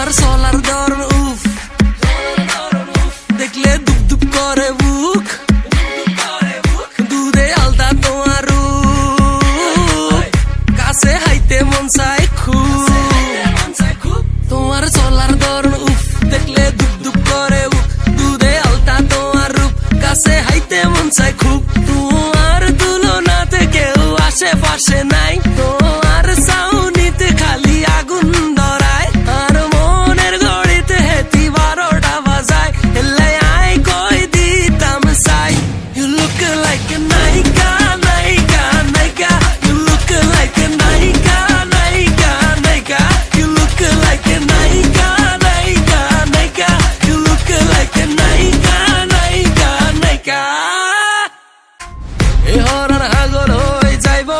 তোমার চলার ধরন উফ, দেখলে দুপ দুপ করে বুক, দুধে আলতা তোমার রূপ, কাছে হাইতে মন চাই খুব। তোমার চলার ধরন উফ, দেখলে দুপ দুপ করে বুক, দুধে আলতা তোমার রূপ, কাছে হাইতে মন চাই খুব। তোমার তুলনাতে কেউ আশেপাশে নাই, তোমার চাউনিতে খালি আগুন ধরায়, আর মনের ঘড়িতে হেতি 12টা বাজায়। এলাই আই কই দিতাম চাই। You look like a নায়িকা, নায়িকা, নায়িকা। You look like a নায়িকা, নায়িকা, নায়িকা। You look like a নায়িকা, নায়িকা, নায়িকা। You look like a নায়িকা, নায়িকা, নায়িকা। এ হরান হাগল হয়ে যাইব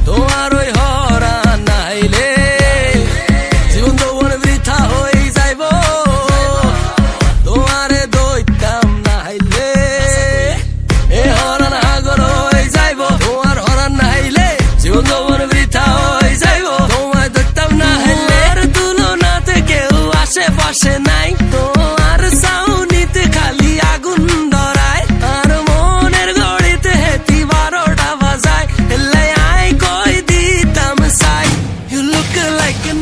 তোমার ওই হরান নাইলে, জীবন যৌবন বৃথা হয়ে যাইব তোমারে দইতাম নাইলে। এ হরান হাগল হয়ে যাইব তোমার হরান নাইলে, জীবন যৌবন বৃথা হয়ে যাইব তোমায় দইতাম নাইলে। আর তুলনাতে কেউ আশেপাশে নাই, তোমার চাউনিতে খালি আগুন ধরায়, আর মনের ঘড়িতে হেতি 12টা বাজায়। এলাই আই কই দিতাম চাই। You look like a